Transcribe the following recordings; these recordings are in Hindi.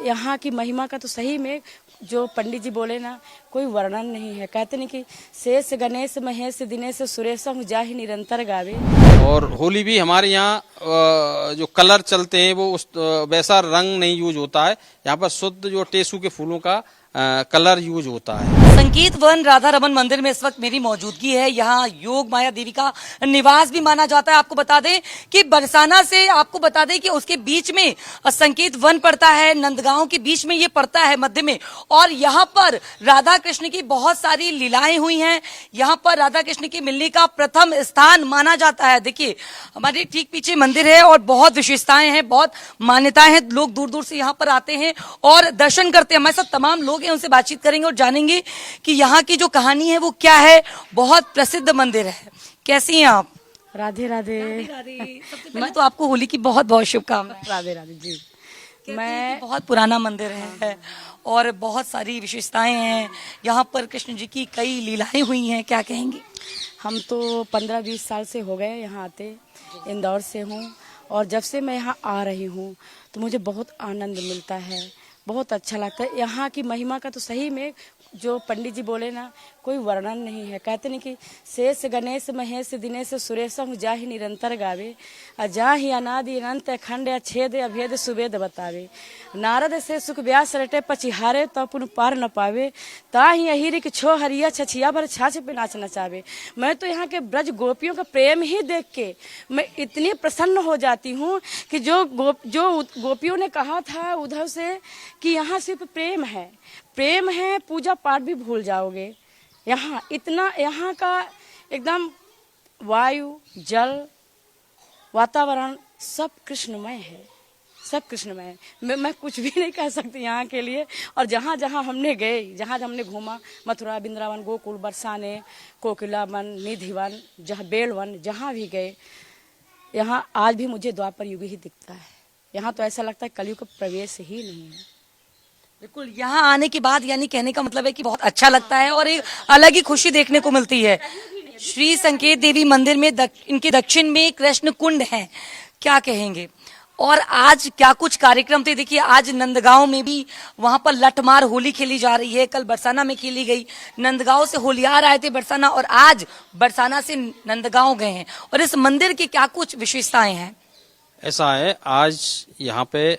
यहाँ की महिमा का तो सही में जो पंडित जी बोले ना, कोई वर्णन नहीं है। कहते नहीं कि शेष गणेश महेश दिनेश सुरेश जाहि निरंतर गावे। और होली भी हमारे यहाँ जो कलर चलते हैं वो उस वैसा रंग नहीं यूज होता है। यहाँ पर शुद्ध जो टेसू के फूलों का कलर यूज होता है। संकेत वन राधा रमन मंदिर में इस वक्त मेरी मौजूदगी है। यहाँ योग माया देवी का निवास भी माना जाता है। आपको बता दें कि बरसाना से आपको बता दें कि उसके बीच में संकेत वन पड़ता है, नंदगांव के बीच में ये पड़ता है मध्य में। और यहाँ पर राधा कृष्ण की बहुत सारी लीलाएं हुई हैं। यहाँ पर राधा कृष्ण की मिलने का प्रथम स्थान माना जाता है। देखिए हमारे ठीक पीछे मंदिर है और बहुत विशेषताएं हैं, बहुत मान्यताएं हैं। लोग दूर दूर से यहाँ पर आते हैं और दर्शन करते हैं। हमारे साथ तमाम लोग हैं, उनसे बातचीत करेंगे और जानेंगे कि यहाँ की जो कहानी है वो क्या है। बहुत प्रसिद्ध मंदिर है। कैसी हैं आप? राधे राधे। सबसे पहले तो आपको होली की बहुत बहुत शुभकामनाएं। राधे राधे जी। मैं बहुत पुराना मंदिर है और बहुत सारी विशेषताएं हैं। यहाँ पर कृष्ण जी की कई लीलाएं हुई हैं, क्या कहेंगे? हम तो 15-20 साल से हो गए यहाँ आते, इंदौर से हूँ। और जब से मैं यहाँ आ रही हूँ तो मुझे बहुत आनंद मिलता है, बहुत अच्छा लगता है। यहाँ की महिमा का तो सही में जो पंडित जी बोले ना, कोई वर्णन नहीं है। कहते नहीं कि शेष गणेश महेश दिनेश सुरेश जाहि निरंतर गावे, जाहि अनादि अनंत खंड छेद अभेद सुवेद बतावे। नारद से सुख व्यास रटे पचिहारे तो पुन पार न पावे, ताहि अहिर कि छो हरिया छछिया भर छाछ पे नाच नचावे। मैं तो यहाँ के ब्रज गोपियों का प्रेम ही देख के मैं इतनी प्रसन्न हो जाती हूँ कि जो गोपियों ने कहा था उधर से कि यहाँ सिर्फ प्रेम है, पूजा पाठ भी भूल जाओगे। यहाँ इतना, यहाँ का एकदम वायु जल वातावरण सब कृष्णमय है, सब कृष्णमय है। मैं कुछ भी नहीं कह सकती यहाँ के लिए। और जहाँ जहाँ हमने गए, जहाँ हमने घूमा, मथुरा वृंदावन गोकुल बरसाने कोकिला वन निधि वन जहाँ बेल वन जहाँ भी गए, यहाँ आज भी मुझे द्वापर युग ही दिखता है। यहाँ तो ऐसा लगता है कलयुग का प्रवेश ही नहीं है। बिल्कुल, यहाँ आने के बाद यानी कहने का मतलब है कि बहुत अच्छा लगता है और एक अलग ही खुशी देखने को मिलती है। श्री संकेत देवी मंदिर में इनके दक्षिण में कृष्ण कुंड है, क्या कहेंगे? और आज क्या कुछ कार्यक्रम थे? देखिए आज नंदगांव में भी वहां पर लठमार होली खेली जा रही है। कल बरसाना में खेली गई। नंदगांव से होलियार आए थे बरसाना और आज बरसाना से नंदगांव गए हैं। और इस मंदिर की क्या कुछ विशेषताएं हैं? ऐसा है, आज यहाँ पे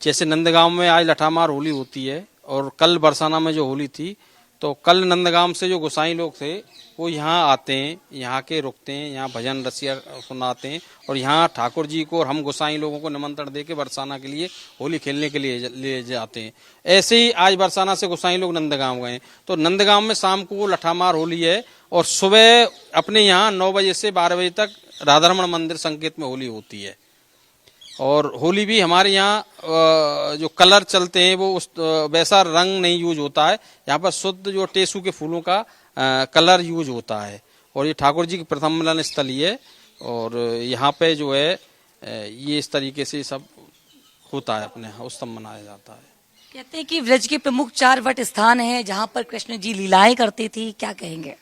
जैसे नंदगांव में आज लठामार होली होती है और कल बरसाना में जो होली थी, तो कल नंदगांव से जो गोसाई लोग थे वो यहाँ आते हैं, यहाँ के रुकते हैं, यहाँ भजन रसिया सुनाते हैं और यहाँ ठाकुर जी को और हम गोसाई लोगों को निमंत्रण देके बरसाना के लिए होली खेलने के लिए ले जाते हैं। ऐसे ही आज बरसाना से गोसाई लोग नंदगांव गए। तो नंदगांव में शाम को लठामार होली है और सुबह अपने यहाँ 9 बजे से 12 बजे तक राधा रमन मंदिर संकेत में होली होती है। और होली भी हमारे यहाँ जो कलर चलते हैं वो उस वैसा रंग नहीं यूज होता है। यहाँ पर शुद्ध जो टेसू के फूलों का कलर यूज होता है। और ये ठाकुर जी की प्रथम मिलन स्थल ही है और यहाँ पे जो है ये इस तरीके से सब होता है, अपने यहाँ उत्सव मनाया जाता है। कहते हैं कि ब्रज के प्रमुख 4 वट स्थान है जहाँ पर कृष्ण जी लीलाएं करती थी, क्या कहेंगे?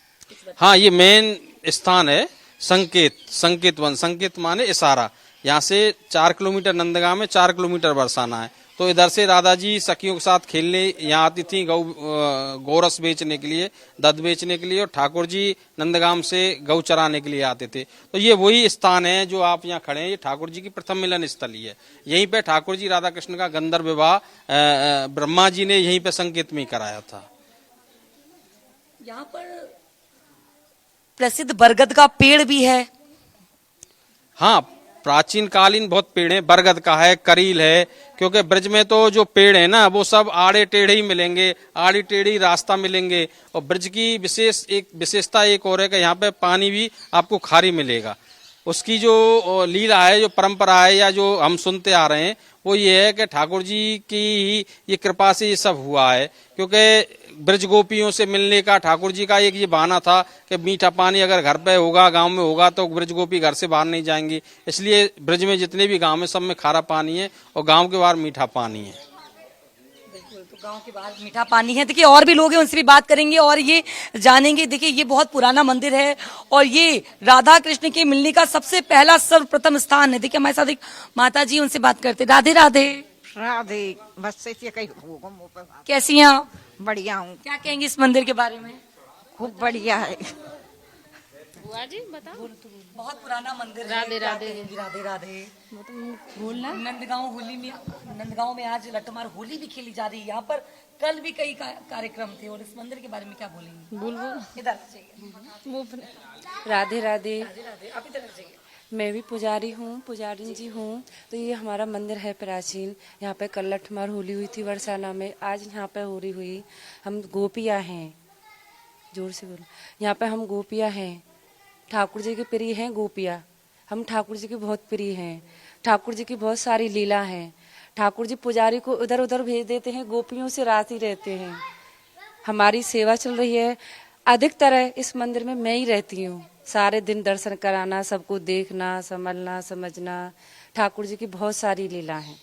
हाँ, ये मेन स्थान है संकेत वन। संकेत माने इशारा। यहाँ से 4 किलोमीटर नंदगांव में, 4 किलोमीटर बरसाना है। तो इधर से राधा जी सखियों के साथ खेलने यहाँ आती थी, गौरस बेचने के लिए, दध बेचने के लिए। और ठाकुर जी नंदगांव से गौ चराने के लिए आते थे। तो ये वही स्थान है जो आप यहाँ खड़े हैं, ये ठाकुर जी की प्रथम मिलन स्थल ही है। यहीं पे ठाकुर जी राधा कृष्ण का गंधर्व विवाह ब्रह्मा जी ने यहीं पे संकेत में ही कराया था। यहाँ पर प्रसिद्ध बरगद का पेड़ भी है। हाँ, प्राचीन कालीन बहुत पेड़ है, बरगद का है, करील है। क्योंकि ब्रज में तो जो पेड़ है ना वो सब आड़े टेढ़े ही मिलेंगे, आड़ी टेढ़ी रास्ता मिलेंगे। और ब्रज की विशेषता एक और है कि यहाँ पे पानी भी आपको खारी मिलेगा। उसकी जो लीला है, जो परंपरा है या जो हम सुनते आ रहे हैं वो ये है कि ठाकुर जी की ही ये कृपा से ये सब हुआ है। क्योंकि ब्रज गोपियों से मिलने का ठाकुर जी का एक ये बहाना था कि मीठा पानी अगर घर पे होगा, गांव में होगा, तो ब्रज गोपी घर से बाहर नहीं जाएंगी। इसलिए ब्रज में जितने भी गांव में सब में खारा पानी है और गांव के बाहर मीठा पानी है। तो गांव के बाहर मीठा पानी है। देखिए और भी लोग हैं, उनसे भी बात करेंगे और ये जानेंगे। देखिए ये बहुत पुराना मंदिर है और ये राधा कृष्ण के मिलने का सबसे पहला सर्वप्रथम स्थान है। देखिए हमारे साथ एक माता जी, उनसे बात करते। राधे राधे। राधे बस ऐसे कहीं होगा मुंह पे बात। कैसी हैं आप? बढ़िया हूँ, क्या कहेंगे इस मंदिर के बारे में? खूब बढ़िया है। बुआ जी बताओ। बहुत पुराना मंदिर है। राधे क्या राधे। कहेंगी? राधे राधे। बोलना। नंदगांव में आज लट्ठमार होली भी खेली जा रही है। यहाँ पर कल भी कई कार्यक्रम थे और इस मंदिर के बारे में क्या बोलेंगे? बुलबुल इधर आ जाइए। राधे राधे। आप इधर आ जाइए। मैं भी पुजारी हूँ, पुजारी जी हूँ। तो ये हमारा मंदिर है प्राचीन। यहाँ पे कल लठमार होली हुई थी बरसाना में, आज यहाँ पे होली हुई। हम गोपियाँ हैं, जोर से बोलो। यहाँ पे हम गोपियाँ हैं, ठाकुर जी के प्रिय हैं गोपियाँ। हम ठाकुर जी के बहुत प्रिय हैं। ठाकुर जी की बहुत सारी लीला हैं। ठाकुर जी पुजारी को उधर उधर भेज देते हैं, गोपियों से राती रहते हैं। हमारी सेवा चल रही है। अधिकतर इस मंदिर में मैं ही रहती हूँ। सारे दिन दर्शन कराना, सबको देखना, संभलना, समझना। ठाकुर जी की बहुत सारी लीला हैं।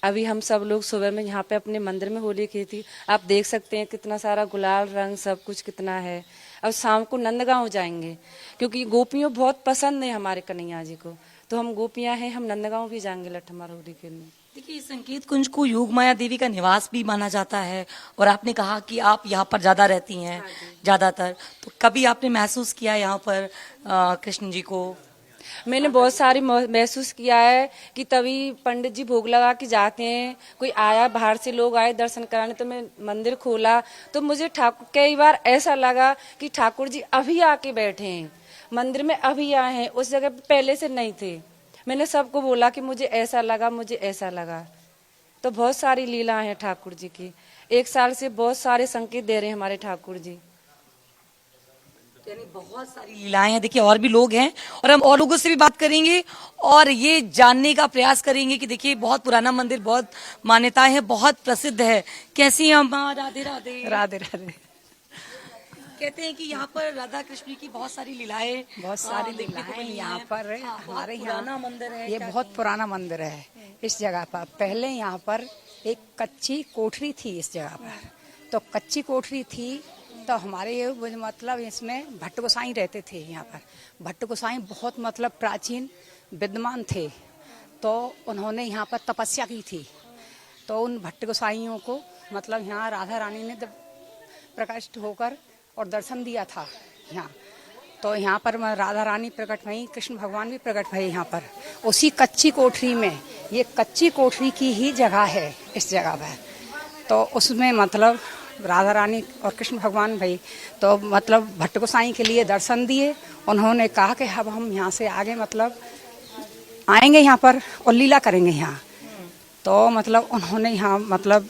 अभी हम सब लोग सुबह में यहाँ पे अपने मंदिर में होली की थी। आप देख सकते हैं कितना सारा गुलाल रंग सब कुछ कितना है। अब शाम को नंदगांव जाएंगे क्योंकि गोपियों बहुत पसंद है हमारे कन्हैया जी को। तो हम गोपियाँ हैं, हम नंदगांव भी जाएंगे लठमार होली खेलने। देखिए इस संकेत कुंज को योग माया देवी का निवास भी माना जाता है और आपने कहा कि आप यहाँ पर ज्यादा रहती हैं ज्यादातर, तो कभी आपने महसूस किया यहाँ पर कृष्ण जी को? मैंने बहुत सारी महसूस किया है कि तभी पंडित जी भोग लगा के जाते हैं। कोई आया, बाहर से लोग आए दर्शन कराने, तो मैं मंदिर खोला तो मुझे ठाकुर कई बार ऐसा लगा कि ठाकुर जी अभी आके बैठे हैं मंदिर में, अभी आए हैं। उस जगह पे पहले से नहीं थे। मैंने सबको बोला कि मुझे ऐसा लगा, मुझे ऐसा लगा। तो बहुत सारी लीलाएं हैं ठाकुर जी की। 1 साल से बहुत सारे संकेत दे रहे हैं हमारे ठाकुर जी। यानी बहुत सारी लीलाएं हैं। देखिए और भी लोग हैं और हम और लोगों से भी बात करेंगे और ये जानने का प्रयास करेंगे कि देखिए बहुत पुराना मंदिर, बहुत मान्यताएं हैं, बहुत प्रसिद्ध है। कैसी हैं अम्मा? राधे राधे। राधे राधे। कहते हैं कि यहाँ पर राधा कृष्ण की बहुत सारी लीलाएं, बहुत सारी देखने को लीलाएं मिली यहाँ हैं। पर हाँ, हमारे बहुत यहाँ पुराना मंदिर है। ये क्या बहुत पुराना मंदिर है। इस जगह पर पहले यहाँ पर एक कच्ची कोठरी थी इस जगह पर। तो कच्ची कोठरी थी तो हमारे ये मतलब इसमें भट्ट गोसाई रहते थे यहाँ पर। भट्ट गोसाई बहुत मतलब प्राचीन विद्वान थे। तो उन्होंने यहाँ पर तपस्या की थी। तो उन भट्ट गोसाइयों को मतलब यहाँ राधा रानी ने जब प्रकाशित होकर और दर्शन दिया था यहाँ, तो यहाँ पर राधा रानी प्रकट भई, कृष्ण भगवान भी प्रकट भये यहाँ पर उसी कच्ची कोठरी में। ये कच्ची कोठरी की ही जगह है इस जगह पर। तो उसमें मतलब राधा रानी और कृष्ण भगवान भाई तो मतलब भट्ट गोसाई के लिए दर्शन दिए। उन्होंने कहा कि अब हम यहाँ से आगे मतलब आएंगे यहाँ पर और लीला करेंगे यहाँ। तो मतलब उन्होंने यहाँ मतलब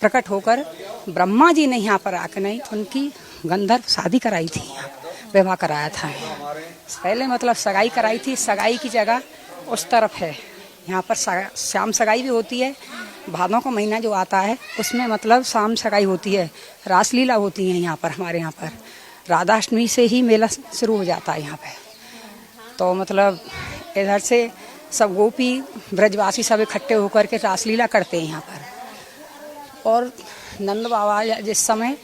प्रकट होकर ब्रह्मा जी ने यहाँ पर आकर नहीं उनकी गंधर्व शादी कराई थी, यहाँ विवाह कराया था। पहले मतलब सगाई कराई थी। सगाई की जगह उस तरफ है। यहाँ पर शाम सगाई भी होती है। भादों का महीना जो आता है उसमें मतलब शाम सगाई होती है। रासलीला होती है यहाँ पर। हमारे यहाँ पर राधाष्टमी से ही मेला शुरू हो जाता है यहाँ पे। तो मतलब इधर से सब गोपी ब्रजवासी सब इकट्ठे होकर के रासलीला करते हैं यहाँ पर। और नंद बाबा जिस समय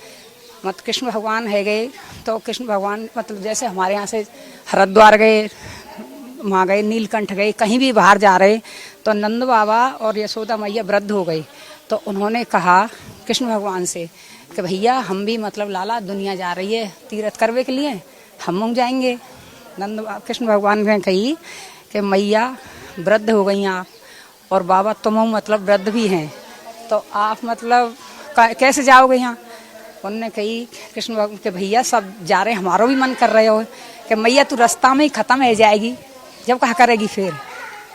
मतलब कृष्ण भगवान है गए तो कृष्ण भगवान मतलब जैसे हमारे यहाँ से हरिद्वार गए, वहाँ गए, नीलकंठ गए, कहीं भी बाहर जा रहे तो नंद बाबा और यशोदा मैया वृद्ध हो गई। तो उन्होंने कहा कृष्ण भगवान से कि भैया हम भी मतलब लाला दुनिया जा रही है तीर्थ करने के लिए, हम जाएंगे। कृष्ण भगवान ने कही कि मैया वृद्ध हो गई आप और बाबा तुम मतलब वृद्ध भी हैं, तो आप मतलब कैसे जाओगे यहाँ? उन्होंने कही कृष्ण भगवान के भैया सब जा रहे, हमारा भी मन कर रहे हो कि मैया तू रास्ता में ही खत्म हो जाएगी, जब कहा करेगी फिर?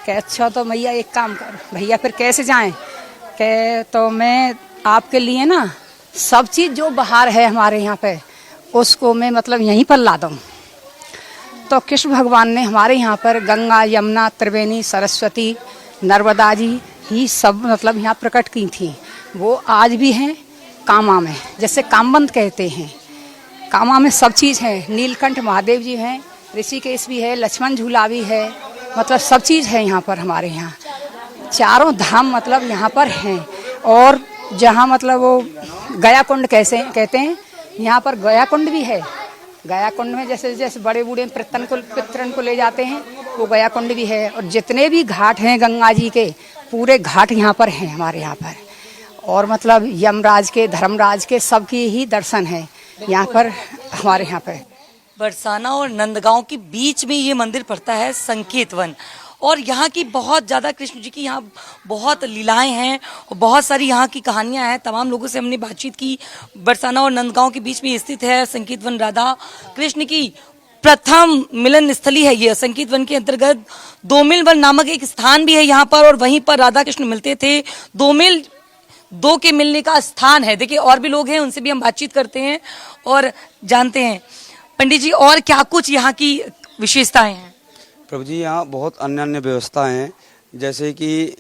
कि अच्छा तो मैया एक काम कर भैया फिर कैसे जाएं? कि तो मैं आपके लिए ना सब चीज़ जो बाहर है हमारे यहाँ पे उसको मैं मतलब यहीं पर ला दूँ। तो कृष्ण भगवान ने हमारे यहाँ पर गंगा, यमुना, त्रिवेणी, सरस्वती, नर्मदा जी ही सब मतलब यहाँ प्रकट की थी। वो आज भी हैं कामा में, जैसे कामबंद कहते हैं। कामा में सब चीज़ है। नीलकंठ महादेव जी हैं, ऋषिकेश भी है, लक्ष्मण झूला भी है, मतलब सब चीज़ है यहाँ पर। हमारे यहाँ चारों धाम मतलब यहाँ पर हैं। और जहाँ मतलब वो गया कुंड कैसे कहते हैं, यहाँ पर गया कुंड भी है। गया कुंड में जैसे जैसे बड़े बूढ़े पितरन को ले जाते हैं, वो गया कुंड भी है। और जितने भी घाट हैं गंगा जी के पूरे घाट यहाँ पर हैं हमारे यहाँ पर, और मतलब यमराज के धर्मराज के सबके ही दर्शन है यहाँ पर हमारे यहाँ पर। बरसाना और नंदगांव के बीच में ये मंदिर पड़ता है, संकेत वन। और यहाँ की बहुत ज़्यादा कृष्ण जी की यहाँ बहुत लीलाएं हैं और बहुत सारी यहाँ की कहानियां हैं। तमाम लोगों से हमने बातचीत की। बरसाना और नंदगांव के बीच में स्थित है संकेत वन, राधा कृष्ण की प्रथम मिलन स्थली है ये। संकेत वन के अंतर्गत 2 मील वन नामक एक स्थान भी है यहाँ पर, और वहीं पर राधा कृष्ण मिलते थे। 2 मील 2 के मिलने का स्थान है। देखिए और भी लोग हैं, उनसे भी हम बातचीत करते हैं और जानते हैं। पंडित जी, और क्या कुछ यहाँ की विशेषताएं हैं? प्रभु जी, यहाँ बहुत अन्य अन्य व्यवस्था हैं, जैसे कि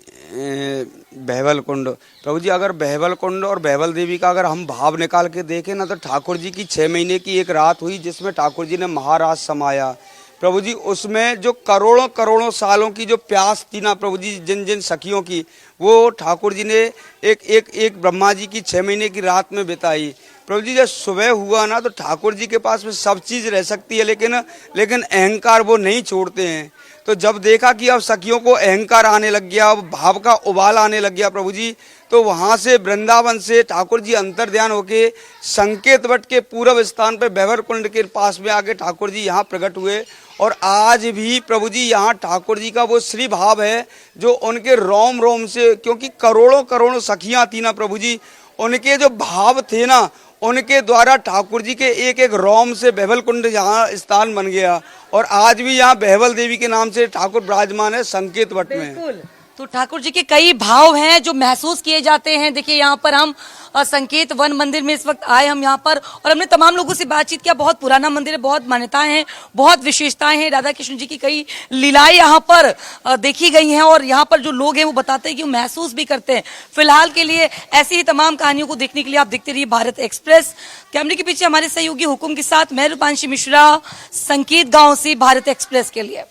बहवल कुंड। प्रभु जी, अगर बहवल कुंड और बहवल देवी का अगर हम भाव निकाल के देखें ना, तो ठाकुर जी की 6 महीने की एक रात हुई जिसमें ठाकुर जी ने महाराज समाया। प्रभु जी, उसमें जो करोड़ों करोड़ों सालों की जो प्यास थी ना प्रभु जी, जिन जिन सखियों की, वो ठाकुर जी ने एक ब्रह्मा जी की 6 महीने की रात में बिताई। प्रभु जी, जब सुबह हुआ ना तो ठाकुर जी के पास में सब चीज़ रह सकती है, लेकिन अहंकार वो नहीं छोड़ते हैं। तो जब देखा कि अब सखियों को अहंकार आने लग गया, अब भाव का उबाल आने लग गया प्रभु जी, तो वहाँ से वृंदावन से ठाकुर जी अंतर ध्यान होके संकेत वट के पूर्व स्थान पर बहवर कुंड के पास में आके ठाकुर जी यहाँ प्रकट हुए। और आज भी प्रभु जी यहाँ ठाकुर जी का वो श्री भाव है जो उनके रोम रोम से, क्योंकि करोड़ों करोड़ों सखियाँ थी ना प्रभु जी, उनके जो भाव थे ना, उनके द्वारा ठाकुर जी के एक एक रोम से बहवल कुंड यहाँ स्थान बन गया। और आज भी यहाँ बहवल देवी के नाम से ठाकुर विराजमान है संकेत वट में। तो ठाकुर जी के कई भाव हैं जो महसूस किए जाते हैं। देखिए यहाँ पर हम संकेत वन मंदिर में इस वक्त आए हम यहाँ पर, और हमने तमाम लोगों से बातचीत किया। बहुत पुराना मंदिर है, बहुत मान्यताएं हैं, बहुत विशेषताएं हैं। राधा कृष्ण जी की कई लीलाएं यहाँ पर देखी गई हैं, और यहाँ पर जो लोग हैं वो बताते हैं कि वो महसूस भी करते हैं। फिलहाल के लिए ऐसी ही तमाम कहानियों को देखने के लिए आप देखते रहिए भारत एक्सप्रेस। कैमरे के पीछे हमारे सहयोगी हुकुम के साथ मैं रूपांशी मिश्रा, संकेत गाँव से भारत एक्सप्रेस के लिए।